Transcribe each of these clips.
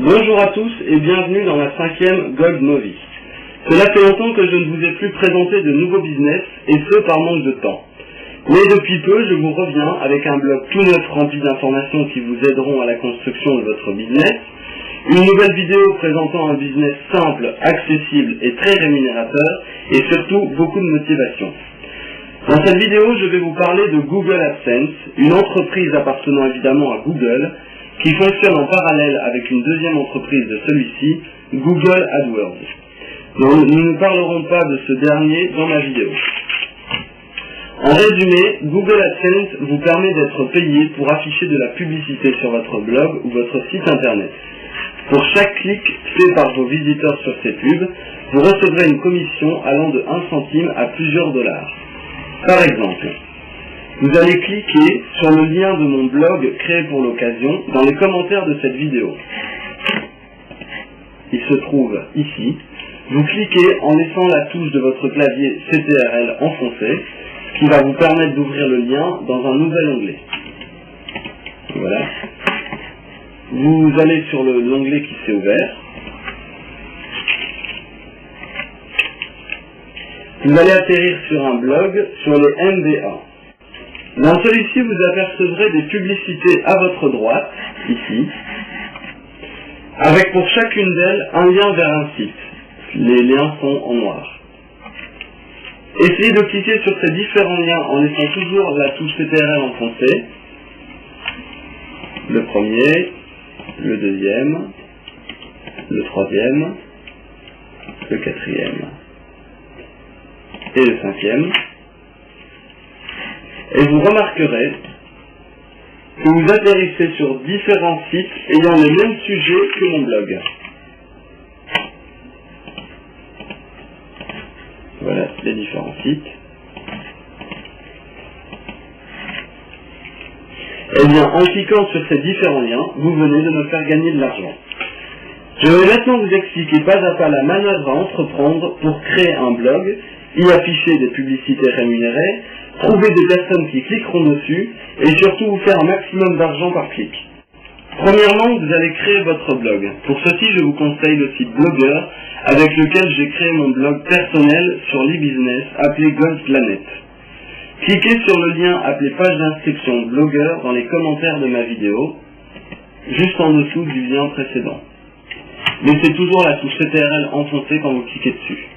Bonjour à tous et bienvenue dans la 5e Gold Novice. Cela fait longtemps que je ne vous ai plus présenté de nouveaux business, et ce par manque de temps. Mais depuis peu, je vous reviens avec un blog tout neuf rempli d'informations qui vous aideront à la construction de votre business, une nouvelle vidéo présentant un business simple, accessible et très rémunérateur, et surtout beaucoup de motivation. Dans cette vidéo, je vais vous parler de Google AdSense, une entreprise appartenant évidemment à Google, qui fonctionne en parallèle avec une deuxième entreprise de celui-ci, Google AdWords. Nous ne parlerons pas de ce dernier dans ma vidéo. En résumé, Google AdSense vous permet d'être payé pour afficher de la publicité sur votre blog ou votre site internet. Pour chaque clic fait par vos visiteurs sur ces pubs, vous recevrez une commission allant de 1 centime à plusieurs dollars. Par exemple, vous allez cliquer sur le lien de mon blog créé pour l'occasion dans les commentaires de cette vidéo. Il se trouve ici. Vous cliquez en laissant la touche de votre clavier CTRL enfoncée, ce qui va vous permettre d'ouvrir le lien dans un nouvel onglet. Voilà. Vous allez sur l'onglet qui s'est ouvert. Vous allez atterrir sur un blog sur les MDA. Dans celui-ci, vous apercevrez des publicités à votre droite, ici, avec pour chacune d'elles un lien vers un site. Les liens sont en noir. Essayez de cliquer sur ces différents liens en laissant toujours la touche CTRL enfoncée. Le premier, le deuxième, le troisième, le quatrième et le cinquième. Et vous remarquerez que vous atterrissez sur différents sites ayant les mêmes sujets que mon blog. Voilà les différents sites. Eh bien, en cliquant sur ces différents liens, vous venez de me faire gagner de l'argent. Je vais maintenant vous expliquer pas à pas la manœuvre à entreprendre pour créer un blog, y afficher des publicités rémunérées, trouver des personnes qui cliqueront dessus, et surtout vous faire un maximum d'argent par clic. Premièrement, vous allez créer votre blog. Pour ceci, je vous conseille le site Blogger, avec lequel j'ai créé mon blog personnel sur l'e-business appelé Gold Planet. Cliquez sur le lien appelé page d'inscription Blogger dans les commentaires de ma vidéo, juste en dessous du lien précédent. Laissez toujours la touche CTRL enfoncée quand vous cliquez dessus.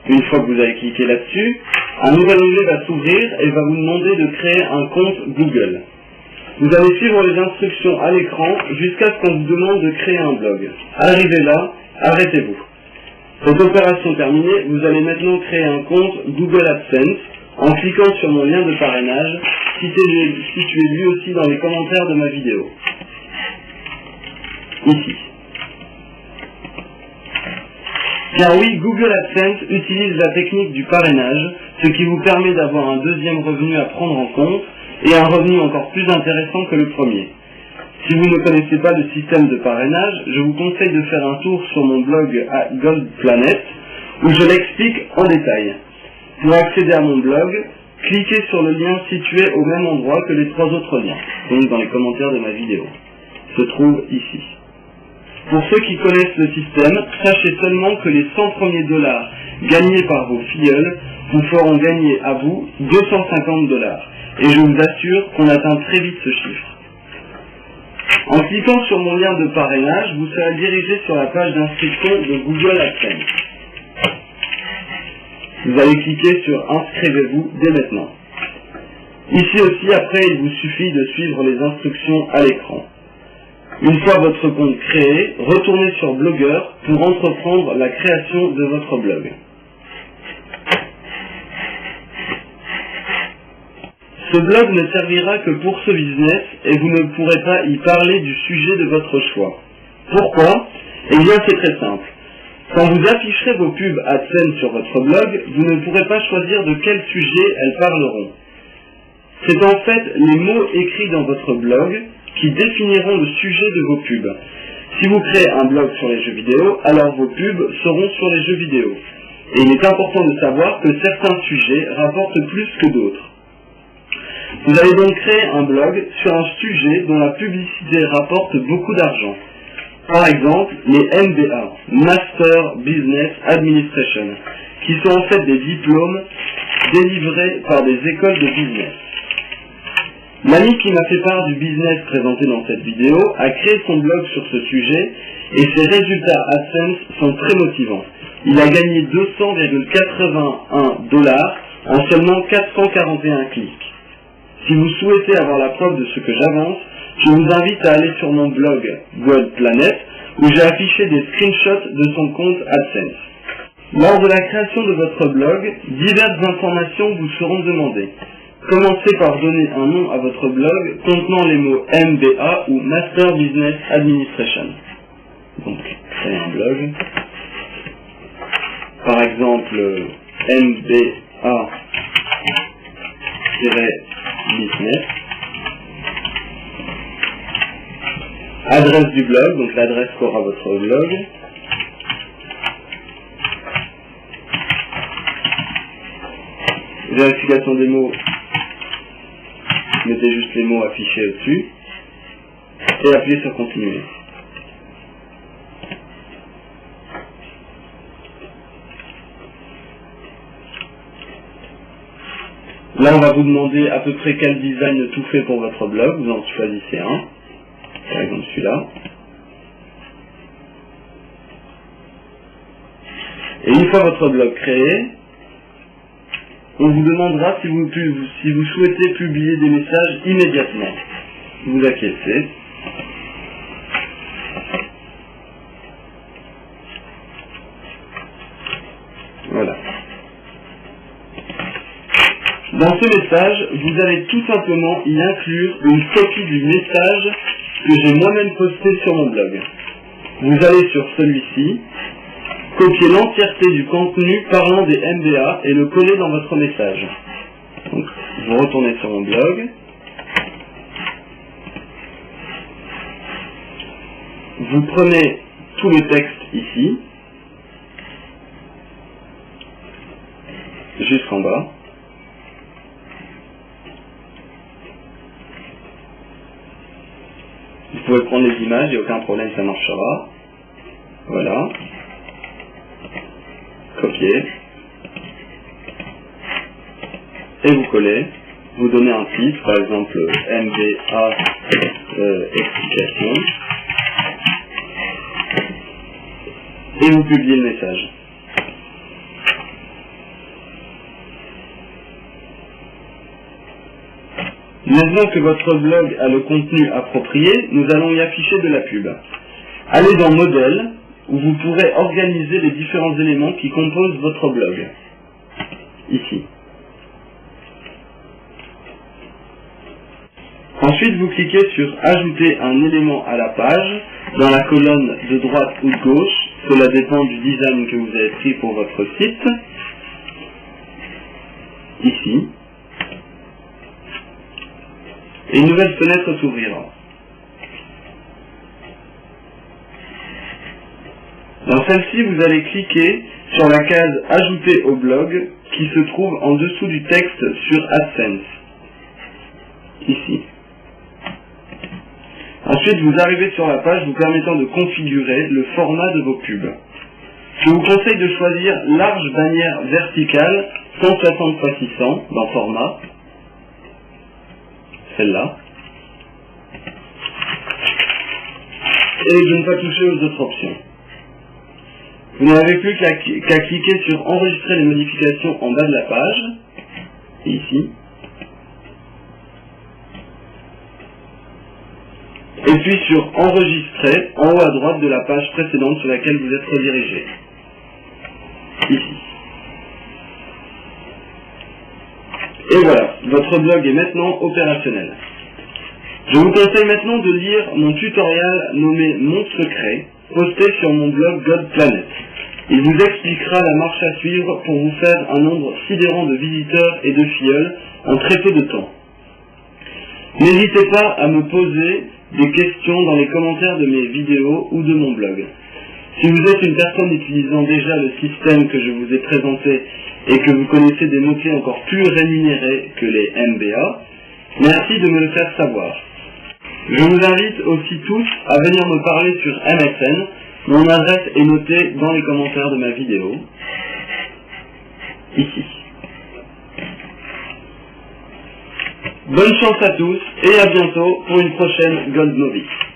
Une fois que vous avez cliqué là-dessus, un nouvel onglet va s'ouvrir et va vous demander de créer un compte Google. Vous allez suivre les instructions à l'écran jusqu'à ce qu'on vous demande de créer un blog. Arrivé là, arrêtez-vous. Cette opération terminée, vous allez maintenant créer un compte Google AdSense en cliquant sur mon lien de parrainage situé lui aussi dans les commentaires de ma vidéo. Ici. Car oui, Google AdSense utilise la technique du parrainage, ce qui vous permet d'avoir un deuxième revenu à prendre en compte et un revenu encore plus intéressant que le premier. Si vous ne connaissez pas le système de parrainage, je vous conseille de faire un tour sur mon blog à Gold Planet où je l'explique en détail. Pour accéder à mon blog, cliquez sur le lien situé au même endroit que les 3 autres liens, donc dans les commentaires de ma vidéo. Se trouve ici. Pour ceux qui connaissent le système, sachez seulement que les 100 premiers dollars gagnés par vos filleuls vous feront gagner à vous 250 dollars. Et je vous assure qu'on atteint très vite ce chiffre. En cliquant sur mon lien de parrainage, vous serez dirigé sur la page d'inscription de Google AdSense. Vous allez cliquer sur Inscrivez-vous dès maintenant. Ici aussi, après, il vous suffit de suivre les instructions à l'écran. Une fois votre compte créé, retournez sur Blogger pour entreprendre la création de votre blog. Ce blog ne servira que pour ce business et vous ne pourrez pas y parler du sujet de votre choix. Pourquoi? Eh bien, c'est très simple. Quand vous afficherez vos pubs AdSense sur votre blog, vous ne pourrez pas choisir de quel sujet elles parleront. C'est en fait les mots écrits dans votre blog qui définiront le sujet de vos pubs. Si vous créez un blog sur les jeux vidéo, alors vos pubs seront sur les jeux vidéo. Et il est important de savoir que certains sujets rapportent plus que d'autres. Vous allez donc créer un blog sur un sujet dont la publicité rapporte beaucoup d'argent. Par exemple, les MBA, Master Business Administration, qui sont en fait des diplômes délivrés par des écoles de business. L'ami qui m'a fait part du business présenté dans cette vidéo a créé son blog sur ce sujet et ses résultats AdSense sont très motivants. Il a gagné 200,81 $, en seulement 441 clics. Si vous souhaitez avoir la preuve de ce que j'avance, je vous invite à aller sur mon blog GoldPlanet où j'ai affiché des screenshots de son compte AdSense. Lors de la création de votre blog, diverses informations vous seront demandées. Commencez par donner un nom à votre blog contenant les mots MBA ou Master Business Administration. Donc, créer un blog. Par exemple, MBA-business. Adresse du blog, donc l'adresse qu'aura votre blog. Vérification des mots. Mettez juste les mots affichés au-dessus. Et appuyez sur continuer. Là, on va vous demander à peu près quel design tout fait pour votre blog. Vous en choisissez un. Par exemple celui-là. Et une fois votre blog créé, on vous demandera si vous souhaitez publier des messages immédiatement. Vous acquiescez. Voilà. Dans ce message, vous allez tout simplement y inclure une copie du message que j'ai moi-même posté sur mon blog. Vous allez sur celui-ci, copier l'entièreté du contenu parlant des MBA et le coller dans votre message. Donc, vous retournez sur mon blog. Vous prenez tout le texte ici, jusqu'en bas. Vous pouvez prendre les images, il n'y a aucun problème, ça marchera. Voilà. Copier. Et vous collez. Vous donnez un titre, par exemple MBA explication. Et vous publiez le message. Maintenant que votre blog a le contenu approprié, nous allons y afficher de la pub. Allez dans Modèle, où vous pourrez organiser les différents éléments qui composent votre blog. Ici. Ensuite, vous cliquez sur Ajouter un élément à la page, dans la colonne de droite ou de gauche, cela dépend du design que vous avez pris pour votre site. Ici. Et une nouvelle fenêtre s'ouvrira. Dans celle-ci, vous allez cliquer sur la case Ajouter au blog qui se trouve en dessous du texte sur AdSense. Ici. Ensuite, vous arrivez sur la page vous permettant de configurer le format de vos pubs. Je vous conseille de choisir large bannière verticale 160 x 600 dans format. Celle-là. Et de ne pas toucher aux autres options. Vous n'avez plus qu'à cliquer sur Enregistrer les modifications en bas de la page, ici. Et puis sur Enregistrer en haut à droite de la page précédente sur laquelle vous êtes redirigé. Ici. Et voilà, votre blog est maintenant opérationnel. Je vous conseille maintenant de lire mon tutoriel nommé Mon secret, posté sur mon blog GoldPlanet. Il vous expliquera la marche à suivre pour vous faire un nombre sidérant de visiteurs et de filleuls en très peu de temps. N'hésitez pas à me poser des questions dans les commentaires de mes vidéos ou de mon blog. Si vous êtes une personne utilisant déjà le système que je vous ai présenté et que vous connaissez des mots-clés encore plus rémunérés que les MBA, Merci de me le faire savoir. Je vous invite aussi tous à venir me parler sur MSN. Mon adresse est notée dans les commentaires de ma vidéo. Ici. Bonne chance à tous et à bientôt pour une prochaine Gold Novice.